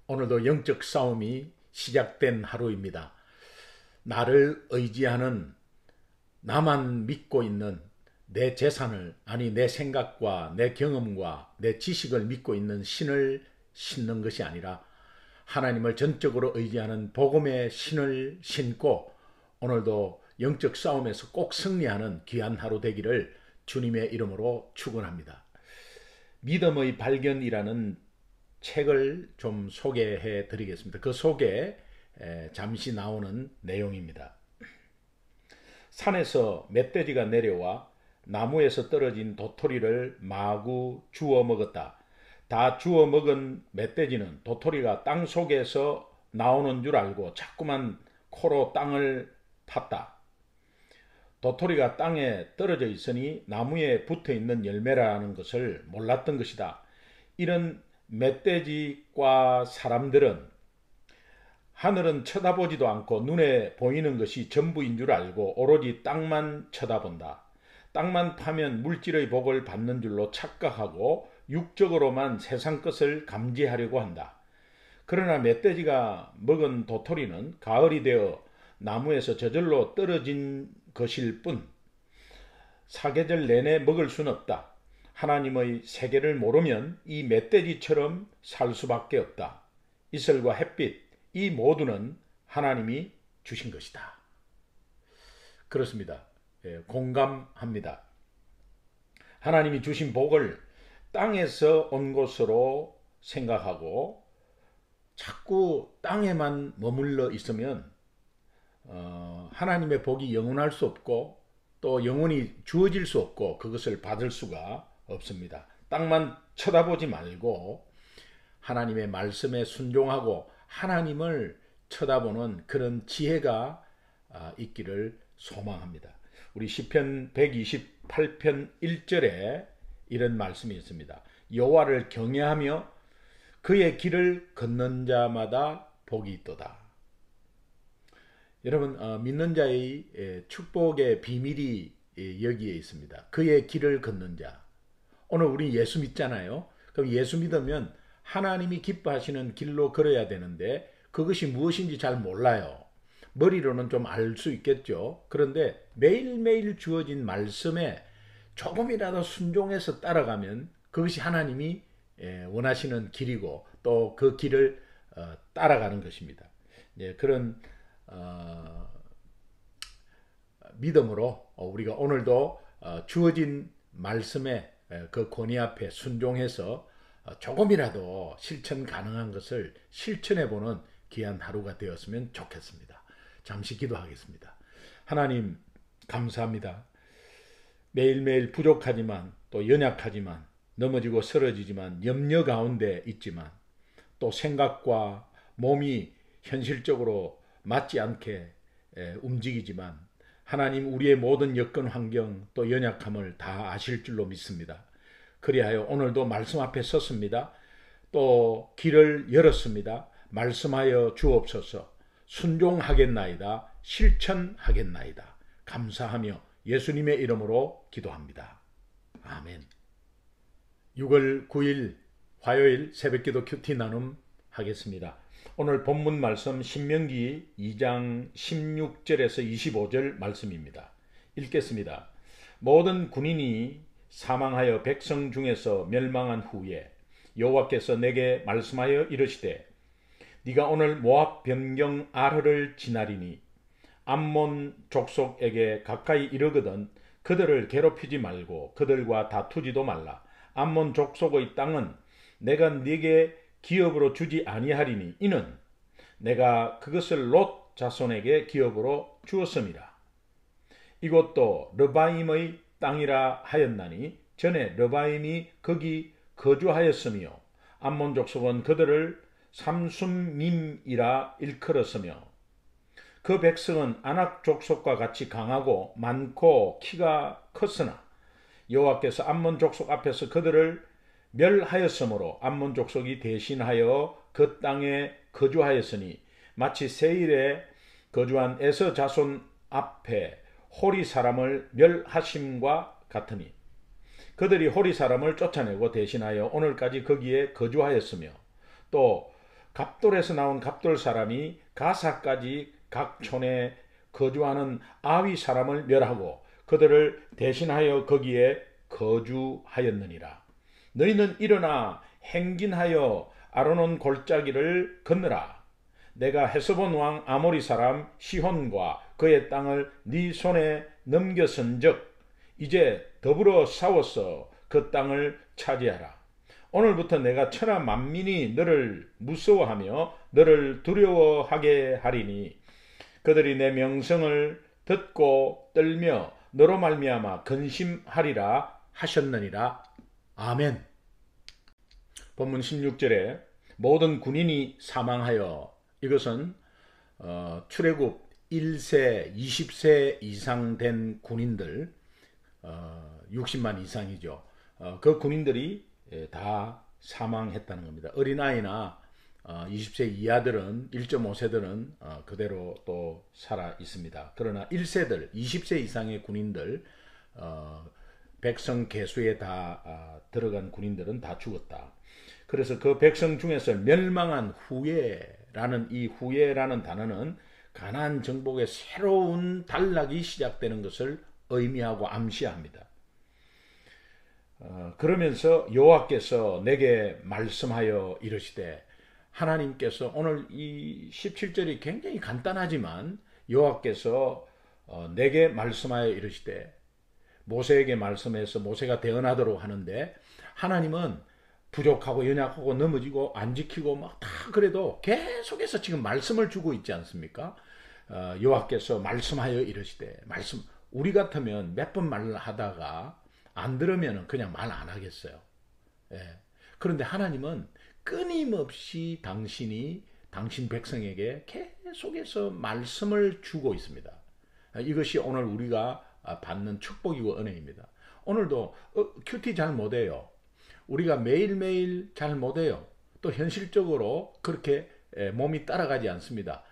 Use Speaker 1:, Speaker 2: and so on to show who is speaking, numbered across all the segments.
Speaker 1: 오늘도 영적 싸움이 시작된 하루입니다. 나를 의지하는, 나만 믿고 있는 내 재산을, 아니 내 생각과 내 경험과 내 지식을 믿고 있는 신을 신는 것이 아니라 하나님을 전적으로 의지하는 복음의 신을 신고 오늘도 영적 싸움에서 꼭 승리하는 귀한 하루 되기를 주님의 이름으로 축원합니다. 믿음의 발견이라는 책을 좀 소개해 드리겠습니다. 그 속에 잠시 나오는 내용입니다. 산에서 멧돼지가 내려와 나무에서 떨어진 도토리를 마구 주워 먹었다. 다 주워 먹은 멧돼지는 도토리가 땅 속에서 나오는 줄 알고 자꾸만 코로 땅을 팠다. 도토리가 땅에 떨어져 있으니 나무에 붙어 있는 열매라는 것을 몰랐던 것이다. 이런 멧돼지과 사람들은 하늘은 쳐다보지도 않고 눈에 보이는 것이 전부인 줄 알고 오로지 땅만 쳐다본다. 땅만 파면 물질의 복을 받는 줄로 착각하고 육적으로만 세상 것을 감지하려고 한다. 그러나 멧돼지가 먹은 도토리는 가을이 되어 나무에서 저절로 떨어진 것일 뿐 사계절 내내 먹을 수는 없다. 하나님의 세계를 모르면 이 멧돼지처럼 살 수밖에 없다. 이슬과 햇빛, 이 모두는 하나님이 주신 것이다. 그렇습니다. 공감합니다. 하나님이 주신 복을 땅에서 온 것으로 생각하고 자꾸 땅에만 머물러 있으면 하나님의 복이 영원할 수 없고 또 영원히 주어질 수 없고 그것을 받을 수가 없습니다. 땅만 쳐다보지 말고 하나님의 말씀에 순종하고 하나님을 쳐다보는 그런 지혜가 있기를 소망합니다. 우리 시편 128편 1절에 이런 말씀이 있습니다. 여호와를 경외하며 그의 길을 걷는 자마다 복이 있도다. 여러분, 믿는 자의 축복의 비밀이 여기에 있습니다. 그의 길을 걷는 자. 오늘 우리 예수 믿잖아요. 그럼 예수 믿으면 하나님이 기뻐하시는 길로 걸어야 되는데 그것이 무엇인지 잘 몰라요. 머리로는 좀 알 수 있겠죠. 그런데 매일매일 주어진 말씀에 조금이라도 순종해서 따라가면 그것이 하나님이 원하시는 길이고 또 그 길을 따라가는 것입니다. 그런 믿음으로 우리가 오늘도 주어진 말씀에 그 권위 앞에 순종해서 조금이라도 실천 가능한 것을 실천해 보는 귀한 하루가 되었으면 좋겠습니다. 잠시 기도하겠습니다. 하나님 감사합니다. 매일매일 부족하지만 또 연약하지만 넘어지고 쓰러지지만 염려 가운데 있지만 또 생각과 몸이 현실적으로 맞지 않게 움직이지만 하나님 우리의 모든 여건 환경 또 연약함을 다 아실 줄로 믿습니다. 그리하여 오늘도 말씀 앞에 섰습니다. 또 길을 열었습니다. 말씀하여 주옵소서. 순종하겠나이다. 실천하겠나이다. 감사하며 예수님의 이름으로 기도합니다. 아멘. 6월 9일 화요일 새벽기도 큐티 나눔 하겠습니다. 오늘 본문 말씀 신명기 2장 16절에서 25절 말씀입니다. 읽겠습니다. 모든 군인이 사망하여 백성 중에서 멸망한 후에 여호와께서 내게 말씀하여 이르시되 네가 오늘 모압 변경 아르를 지나리니 암몬 족속에게 가까이 이르거든 그들을 괴롭히지 말고 그들과 다투지도 말라. 암몬 족속의 땅은 내가 네게 기업으로 주지 아니하리니 이는 내가 그것을 롯 자손에게 기업으로 주었음이라. 이것도 르바임의 땅이라 하였나니 전에 르바임이 거기 거주하였으며 암몬 족속은 그들을 삼순밈이라 일컬었으며 그 백성은 아낙 족속과 같이 강하고 많고 키가 컸으나 여호와께서 암몬 족속 앞에서 그들을 멸하였으므로 암몬 족속이 대신하여 그 땅에 거주하였으니 마치 세일에 거주한 에서 자손 앞에 호리 사람을 멸하심과 같으니 그들이 호리 사람을 쫓아내고 대신하여 오늘까지 거기에 거주하였으며 또 갑돌에서 나온 갑돌 사람이 가사까지 각 촌에 거주하는 아위 사람을 멸하고 그들을 대신하여 거기에 거주하였느니라. 너희는 일어나 행진하여 아르논 골짜기를 건너라. 내가 헤스본 왕 아모리 사람 시혼과 그의 땅을 네 손에 넘겨선즉 이제 더불어 싸워서 그 땅을 차지하라. 오늘부터 내가 천하 만민이 너를 무서워하며 너를 두려워하게 하리니 그들이 내 명성을 듣고 떨며 너로 말미암아 근심하리라 하셨느니라. 아멘. 본문 16절에 모든 군인이 사망하여, 이것은 출애굽 1세 20세 이상 된 군인들 60만 이상이죠. 그 군인들이 다 사망했다는 겁니다. 어린아이나 20세 이하들은 1.5세들은 그대로 또 살아 있습니다. 그러나 1세들 20세 이상의 군인들 백성 계수에 다 들어간 군인들은 다 죽었다. 그래서 그 백성 중에서 멸망한 후예라는 이 후예라는 단어는 가나안 정복의 새로운 단락이 시작되는 것을 의미하고 암시합니다. 그러면서 여호와께서 내게 말씀하여 이르시되, 하나님께서 오늘 이 17절이 굉장히 간단하지만 여호와께서 내게 말씀하여 이르시되, 모세에게 말씀해서 모세가 대언하도록 하는데, 하나님은 부족하고 연약하고 넘어지고 안 지키고 막 다 그래도 계속해서 지금 말씀을 주고 있지 않습니까? 여호와께서 말씀하여 이르시되, 말씀, 우리 같으면 몇 번 말하다가 안 들으면 그냥 말 안 하겠어요. 예. 그런데 하나님은 끊임없이 당신 백성에게 계속해서 말씀을 주고 있습니다. 이것이 오늘 우리가 받는 축복이고 은혜입니다. 오늘도 큐티 잘 못해요. 우리가 매일매일 잘 못해요. 또 현실적으로 그렇게 몸이 따라가지 않습니다.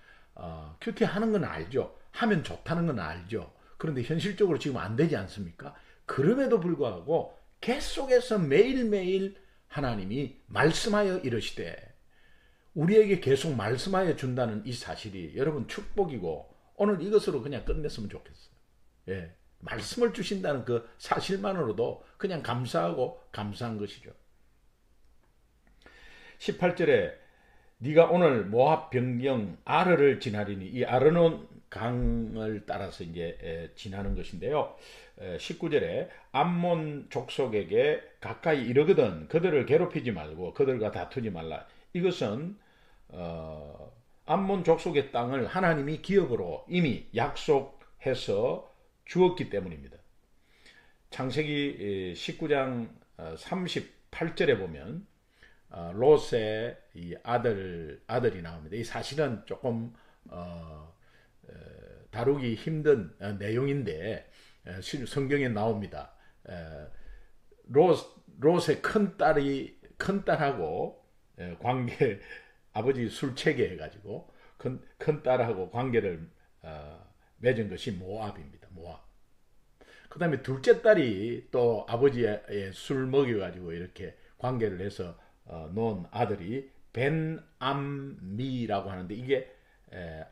Speaker 1: 큐티 하는 건 알죠. 하면 좋다는 건 알죠. 그런데 현실적으로 지금 안 되지 않습니까? 그럼에도 불구하고 계속해서 매일매일 하나님이 말씀하여 이르시되, 우리에게 계속 말씀하여 준다는 이 사실이 여러분 축복이고, 오늘 이것으로 그냥 끝냈으면 좋겠어요. 예. 말씀을 주신다는 그 사실만으로도 그냥 감사하고 감사한 것이죠. 18절에 네가 오늘 모압 변경 아르를 지나리니, 이 아르논 강을 따라서 이제 지나는 것인데요. 19절에 암몬 족속에게 가까이 이르거든 그들을 괴롭히지 말고 그들과 다투지 말라. 이것은 암몬 족속의 땅을 하나님이 기업으로 이미 약속해서 주었기 때문입니다. 창세기 19장 38절에 보면 롯의 이 아들이 나옵니다. 이 사실은 조금 다루기 힘든 내용인데 성경에 나옵니다. 롯의 큰딸하고 관계, 아버지 술채게 해가지고 큰딸하고 관계를 맺은 것이 모압입니다. 모압. 그 다음에 둘째 딸이 또 아버지의 술 먹여가지고 이렇게 관계를 해서 놓은 아들이 벤암미라고 하는데, 이게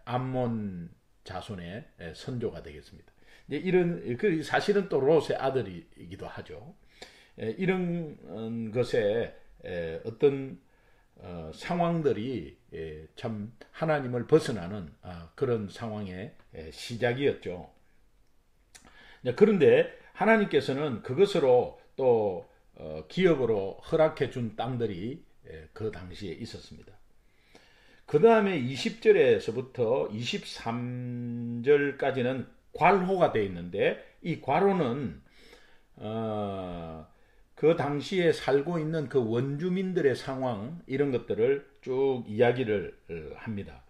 Speaker 1: 암몬 자손의 선조가 되겠습니다. 이제 이런, 사실은 또 롯의 아들이기도 하죠. 이런 것에 어떤 상황들이 참 하나님을 벗어나는 그런 상황의 시작이었죠. 그런데 하나님께서는 그것으로 또 기업으로 허락해 준 땅들이 그 당시에 있었습니다. 그 다음에 20절에서부터 23절까지는 괄호가 되어 있는데, 이 괄호는 그 당시에 살고 있는 그 원주민들의 상황, 이런 것들을 쭉 이야기를 합니다.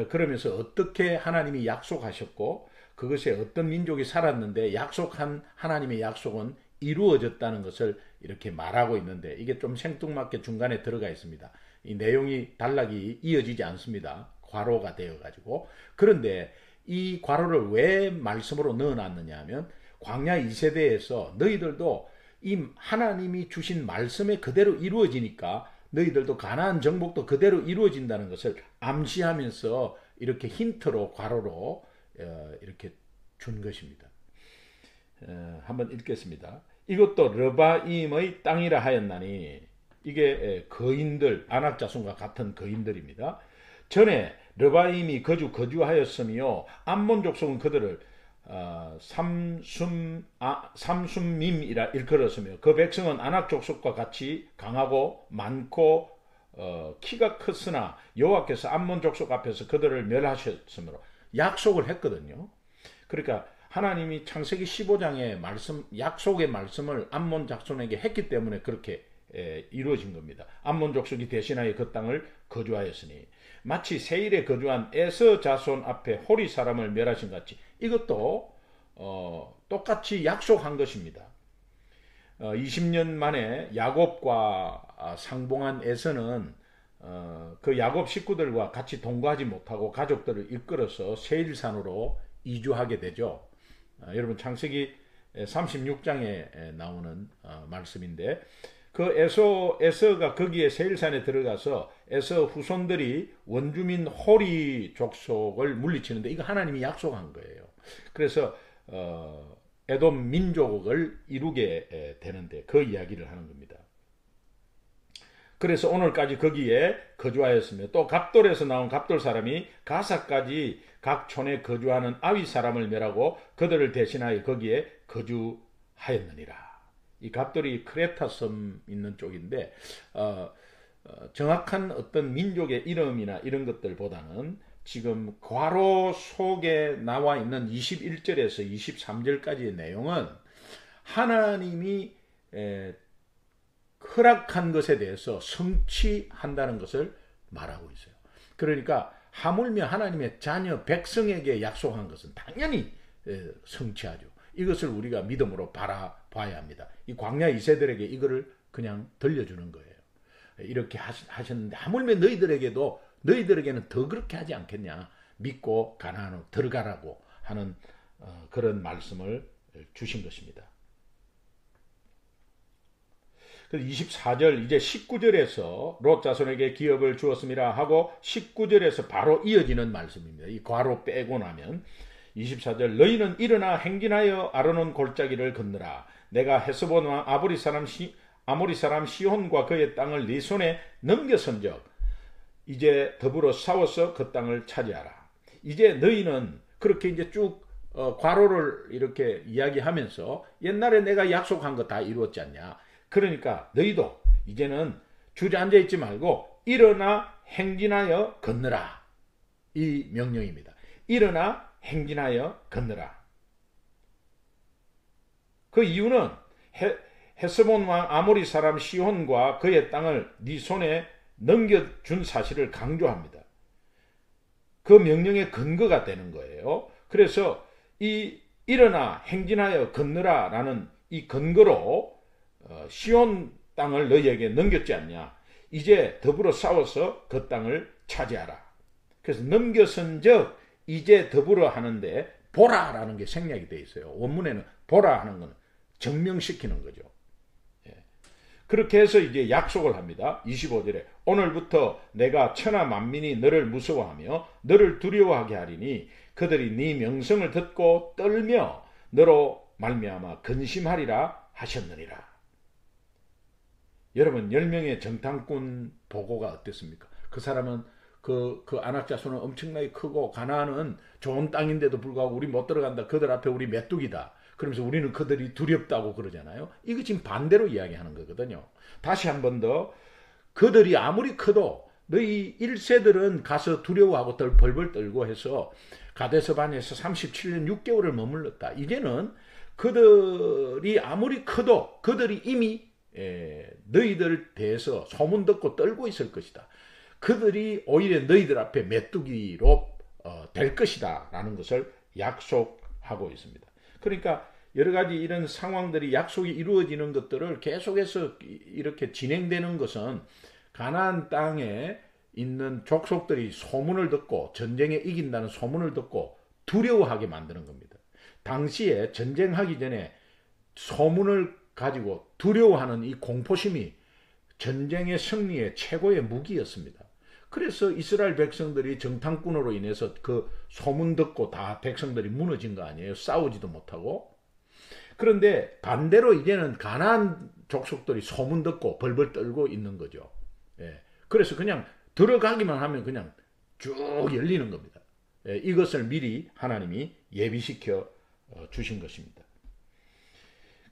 Speaker 1: 그러면서 어떻게 하나님이 약속하셨고 그것에 어떤 민족이 살았는데 약속한 하나님의 약속은 이루어졌다는 것을 이렇게 말하고 있는데, 이게 좀 생뚱맞게 중간에 들어가 있습니다. 이 내용이 단락이 이어지지 않습니다. 괄호가 되어 가지고. 그런데 이 괄호를 왜 말씀으로 넣어놨느냐 하면, 광야 2세대에서 너희들도 이 하나님이 주신 말씀에 그대로 이루어지니까 너희들도 가나안 정복도 그대로 이루어진다는 것을 암시하면서 이렇게 힌트로 괄호로 이렇게 준 것입니다. 한번 읽겠습니다. 이것도 르바임의 땅이라 하였나니, 이게 거인들, 아낙 자손과 같은 거인들입니다. 전에 르바임이 거주하였으며 암몬 족속은 그들을 삼순밈이라 일컬었으며 그 백성은 아낙 족속과 같이 강하고 많고 키가 컸으나 여호와께서 암몬 족속 앞에서 그들을 멸하셨으므로 약속을 했거든요. 그러니까 하나님이 창세기 15장의 말씀, 약속의 말씀을 암몬 자손에게 했기 때문에 그렇게 이루어진 겁니다. 암몬 족속이 대신하여 그 땅을 거주하였으니 마치 세일에 거주한 에서 자손 앞에 호리 사람을 멸하신 같이 이것도 똑같이 약속한 것입니다. 20년 만에 야곱과 상봉한 에서는 그 야곱 식구들과 같이 동거하지 못하고 가족들을 이끌어서 세일산으로 이주하게 되죠. 여러분 창세기 36장에 나오는 말씀인데, 그 에서가 거기에 세일산에 들어가서 에서 후손들이 원주민 호리 족속을 물리치는데 이거 하나님이 약속한 거예요. 그래서 에돔 민족을 이루게 되는데 그 이야기를 하는 겁니다. 그래서 오늘까지 거기에 거주하였으며 또 갑돌에서 나온 갑돌 사람이 가사까지 각 촌에 거주하는 아위 사람을 멸하고 그들을 대신하여 거기에 거주하였느니라. 이 갑돌이 크레타 섬 있는 쪽인데 정확한 어떤 민족의 이름이나 이런 것들보다는 지금 괄호 속에 나와 있는 21절에서 23절까지의 내용은 하나님이 허락한 것에 대해서 성취한다는 것을 말하고 있어요. 그러니까 하물며 하나님의 자녀 백성에게 약속한 것은 당연히 성취하죠. 이것을 우리가 믿음으로 바라봐야 합니다. 이 광야 2세들에게 이거를 그냥 들려주는 거예요. 이렇게 하셨는데 하물며 너희들에게는 더 그렇게 하지 않겠냐, 믿고 가나안으로 들어가라고 하는 그런 말씀을 주신 것입니다. 24절 이제 19절에서 롯 자손에게 기업을 주었음이라 하고 19절에서 바로 이어지는 말씀입니다. 이 괄호 빼고 나면 24절 너희는 일어나 행진하여 아르논 골짜기를 건너라. 내가 헤스본 왕 아모리 사람 시혼과 그의 땅을 네 손에 넘겨선적 이제 더불어 싸워서 그 땅을 차지하라. 이제 너희는 그렇게 이제 쭉 괄호를 이렇게 이야기하면서 옛날에 내가 약속한 거 다 이루었지 않냐. 그러니까 너희도 이제는 주저앉아 있지 말고 일어나 행진하여 건너라. 이 명령입니다. 일어나 행진하여 건너라. 그 이유는 헤스본 왕 아모리 사람 시혼과 그의 땅을 네 손에 넘겨준 사실을 강조합니다. 그 명령의 근거가 되는 거예요. 그래서 이 일어나 행진하여 건너라 라는 이 근거로 시온 땅을 너희에게 넘겼지 않냐. 이제 더불어 싸워서 그 땅을 차지하라. 그래서 넘겨선적 이제 더불어 하는데 보라라는 게 생략이 되어 있어요. 원문에는 보라 하는 건 증명시키는 거죠. 그렇게 해서 이제 약속을 합니다. 25절에 오늘부터 내가 천하 만민이 너를 무서워하며 너를 두려워하게 하리니 그들이 네 명성을 듣고 떨며 너로 말미암아 근심하리라 하셨느니라. 여러분 10명의 정탐꾼 보고가 어땠습니까? 그 사람은 그 아낙 자손은 엄청나게 크고 가나안은 좋은 땅인데도 불구하고 우리 못 들어간다. 그들 앞에 우리 메뚜기다. 그러면서 우리는 그들이 두렵다고 그러잖아요. 이거 지금 반대로 이야기하는 거거든요. 다시 한 번 더 그들이 아무리 커도 너희 1세들은 가서 두려워하고 벌벌 떨고 해서 가데스반에서 37년 6개월을 머물렀다. 이제는 그들이 아무리 커도 그들이 이미 너희들 대해서 소문 듣고 떨고 있을 것이다. 그들이 오히려 너희들 앞에 메뚜기로 될 것이다 라는 것을 약속하고 있습니다. 그러니까 여러 가지 이런 상황들이 약속이 이루어지는 것들을 계속해서 이렇게 진행되는 것은 가나안 땅에 있는 족속들이 소문을 듣고 전쟁에 이긴다는 소문을 듣고 두려워하게 만드는 겁니다. 당시에 전쟁하기 전에 소문을 가지고 두려워하는 이 공포심이 전쟁의 승리의 최고의 무기였습니다. 그래서 이스라엘 백성들이 정탐꾼으로 인해서 그 소문 듣고 다 백성들이 무너진 거 아니에요. 싸우지도 못하고. 그런데 반대로 이제는 가나안 족속들이 소문 듣고 벌벌 떨고 있는 거죠. 예. 그래서 그냥 들어가기만 하면 그냥 쭉 열리는 겁니다. 예. 이것을 미리 하나님이 예비시켜 주신 것입니다.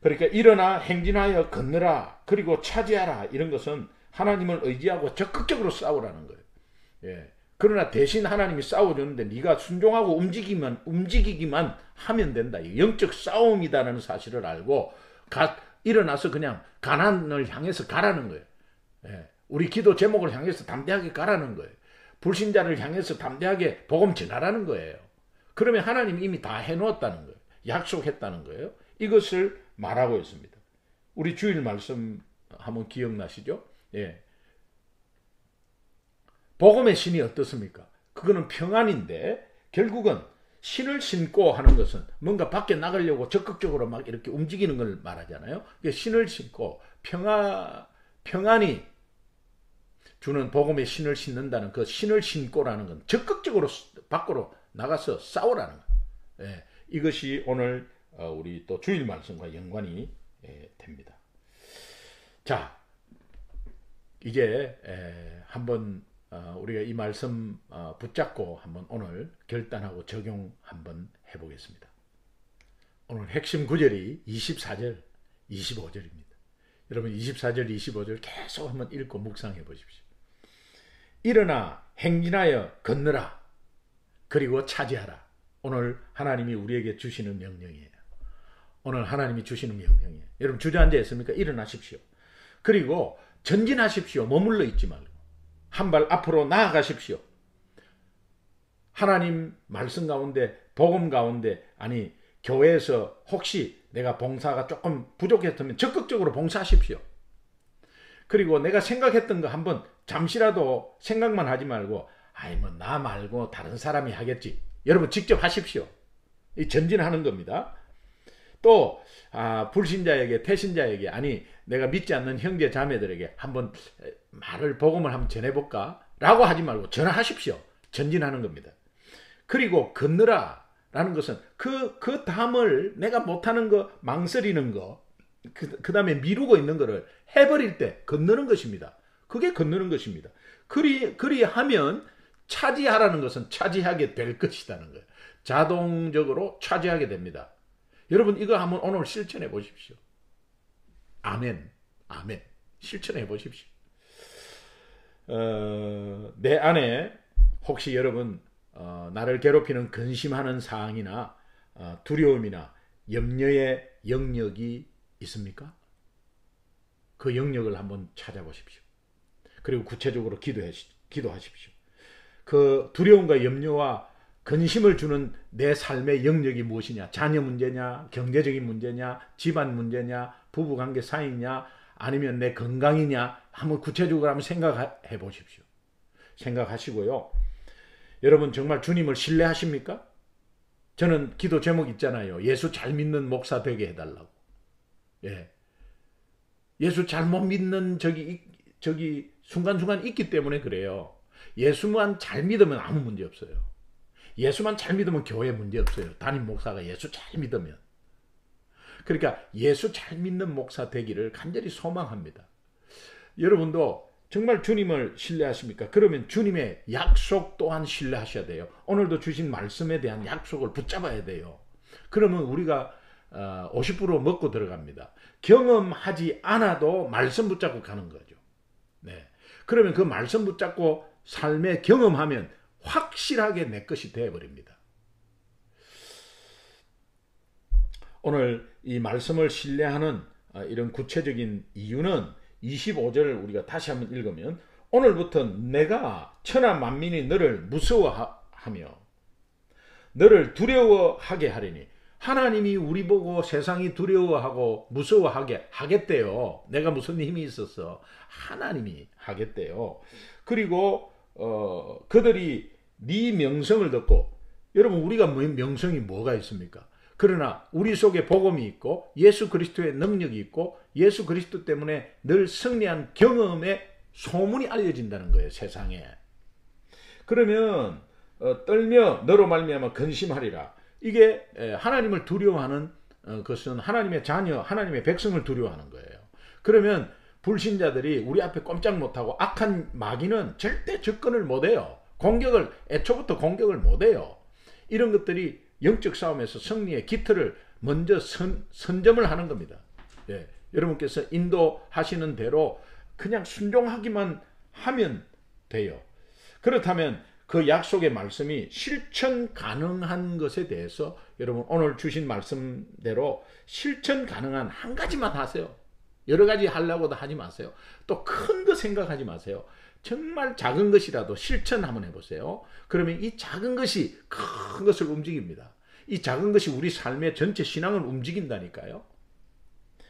Speaker 1: 그러니까 일어나 행진하여 건너라 그리고 차지하라 이런 것은 하나님을 의지하고 적극적으로 싸우라는 거예요. 예. 그러나 대신 하나님이 싸워주는데 네가 순종하고 움직이기만 하면 된다. 영적 싸움이다라는 사실을 알고 일어나서 그냥 가나안을 향해서 가라는 거예요. 예. 우리 기도 제목을 향해서 담대하게 가라는 거예요. 불신자를 향해서 담대하게 복음 전하라는 거예요. 그러면 하나님이 이미 다 해놓았다는 거예요. 약속했다는 거예요. 이것을 말하고 있습니다. 우리 주일 말씀 한번 기억나시죠? 예. 복음의 신이 어떻습니까? 그거는 평안인데 결국은 신을 신고 하는 것은 뭔가 밖에 나가려고 적극적으로 막 이렇게 움직이는 걸 말하잖아요. 신을 신고 평안이 주는 복음의 신을 신는다는 그 신을 신고라는 건 적극적으로 밖으로 나가서 싸우라는 거예요. 예. 이것이 오늘 우리 또 주일 말씀과 연관이 됩니다. 자, 이제 한번 우리가 이 말씀 붙잡고 한번 오늘 결단하고 적용 한번 해보겠습니다. 오늘 핵심 구절이 24절, 25절입니다. 여러분 24절, 25절 계속 한번 읽고 묵상해 보십시오. 일어나 행진하여 건너라 그리고 차지하라. 오늘 하나님이 우리에게 주시는 명령이에요. 오늘 하나님이 주시는 명령이에요. 여러분 주저앉아 있습니까? 일어나십시오. 그리고 전진하십시오. 머물러 있지 말고 한 발 앞으로 나아가십시오. 하나님 말씀 가운데 복음 가운데 아니 교회에서 혹시 내가 봉사가 조금 부족했다면 적극적으로 봉사하십시오. 그리고 내가 생각했던 거 한번 잠시라도 생각만 하지 말고 아이 뭐 나 말고 다른 사람이 하겠지. 여러분 직접 하십시오. 이 전진하는 겁니다. 또 불신자에게 태신자에게 아니 내가 믿지 않는 형제 자매들에게 한번 복음을 한번 전해볼까? 라고 하지 말고 전하십시오. 전진하는 겁니다. 그리고 건너라 라는 것은 그 다음을 내가 못하는 거 망설이는 거 그 다음에 미루고 있는 거를 해버릴 때 건너는 것입니다. 그게 건너는 것입니다. 그리하면 차지하라는 것은 차지하게 될 것이라는 거예요. 자동적으로 차지하게 됩니다. 여러분 이거 한번 오늘 실천해 보십시오. 아멘. 아멘. 실천해 보십시오. 내 안에 혹시 여러분 나를 괴롭히는 근심하는 사항이나 두려움이나 염려의 영역이 있습니까? 그 영역을 한번 찾아보십시오. 그리고 구체적으로 기도하십시오. 그 두려움과 염려와 근심을 주는 내 삶의 영역이 무엇이냐? 자녀 문제냐? 경제적인 문제냐? 집안 문제냐? 부부관계 사이냐? 아니면 내 건강이냐? 한번 구체적으로 한번 생각해 보십시오. 생각하시고요. 여러분 정말 주님을 신뢰하십니까? 저는 기도 제목 있잖아요. 예수 잘 믿는 목사 되게 해달라고. 예. 예수 잘못 믿는 저기 순간순간 있기 때문에 그래요. 예수만 잘 믿으면 아무 문제 없어요. 예수만 잘 믿으면 교회 문제 없어요. 담임 목사가 예수 잘 믿으면. 그러니까 예수 잘 믿는 목사 되기를 간절히 소망합니다. 여러분도 정말 주님을 신뢰하십니까? 그러면 주님의 약속 또한 신뢰하셔야 돼요. 오늘도 주신 말씀에 대한 약속을 붙잡아야 돼요. 그러면 우리가 50% 먹고 들어갑니다. 경험하지 않아도 말씀 붙잡고 가는 거죠. 네. 그러면 그 말씀 붙잡고 삶에 경험하면 확실하게 내 것이 되어버립니다. 오늘 이 말씀을 신뢰하는 이런 구체적인 이유는 25절을 우리가 다시 한번 읽으면 오늘부터 내가 천하 만민이 너를 무서워하며 너를 두려워하게 하리니 하나님이 우리 보고 세상이 두려워하고 무서워하게 하겠대요. 내가 무슨 힘이 있어서 하나님이 하겠대요. 그리고 그들이 네 명성을 듣고 여러분 우리가 명성이 뭐가 있습니까? 그러나 우리 속에 복음이 있고 예수 그리스도의 능력이 있고 예수 그리스도 때문에 늘 승리한 경험의 소문이 알려진다는 거예요, 세상에. 그러면 떨며 너로 말미암아 근심하리라. 이게 하나님을 두려워하는 것은 하나님의 자녀, 하나님의 백성을 두려워하는 거예요. 그러면 불신자들이 우리 앞에 꼼짝 못하고 악한 마귀는 절대 접근을 못해요. 애초부터 공격을 못해요. 이런 것들이 영적 싸움에서 승리의 깃틀을 먼저 선점을 하는 겁니다. 예, 여러분께서 인도하시는 대로 그냥 순종하기만 하면 돼요. 그렇다면 그 약속의 말씀이 실천 가능한 것에 대해서 여러분 오늘 주신 말씀대로 실천 가능한 한 가지만 하세요. 여러 가지 하려고도 하지 마세요. 또 큰 거 생각하지 마세요. 정말 작은 것이라도 실천 한번 해보세요. 그러면 이 작은 것이 큰 것을 움직입니다. 이 작은 것이 우리 삶의 전체 신앙을 움직인다니까요.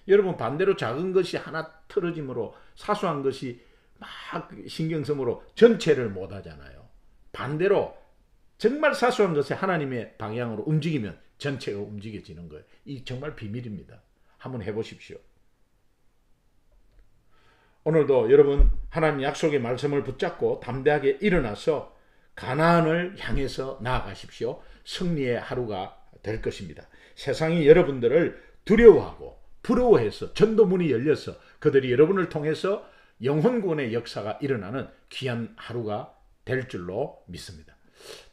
Speaker 1: 여러분 반대로 작은 것이 하나 틀어짐으로 사소한 것이 막 신경쓰므로 전체를 못 하잖아요. 반대로 정말 사소한 것이 하나님의 방향으로 움직이면 전체가 움직여지는 거예요. 이 정말 비밀입니다. 한번 해보십시오. 오늘도 여러분 하나님 약속의 말씀을 붙잡고 담대하게 일어나서 가나안을 향해서 나아가십시오. 승리의 하루가 될 것입니다. 세상이 여러분들을 두려워하고 부러워해서 전도문이 열려서 그들이 여러분을 통해서 영혼구원의 역사가 일어나는 귀한 하루가 될 줄로 믿습니다.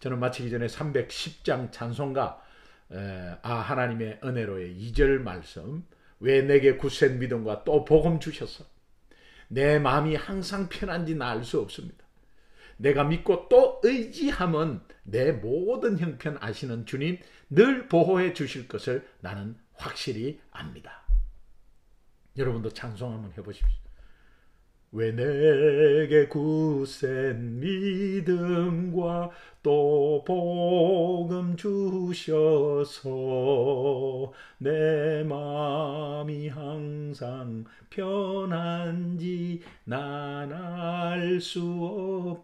Speaker 1: 저는 마치기 전에 310장 찬송가 하나님의 은혜로의 2절 말씀, 왜 내게 굳센 믿음과 또 복음 주셨어. 내 마음이 항상 편한지 나 알 수 없습니다. 내가 믿고 또 의지하면 내 모든 형편 아시는 주님 늘 보호해 주실 것을 나는 확실히 압니다. 여러분도 찬송 한번 해보십시오. 왜 내게 굳센 믿음과 또 복음 주셔서 내 마음이 항상 편한지 난 알 수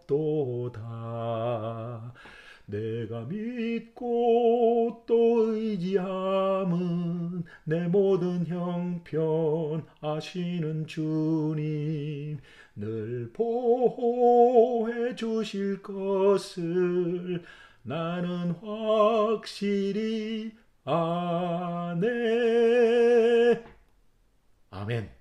Speaker 1: 없도다. 내가 믿고 또 의지함은 내 모든 형편 아시는 주님 늘 보호해 주실 것을 나는 확실히 아네. 아멘.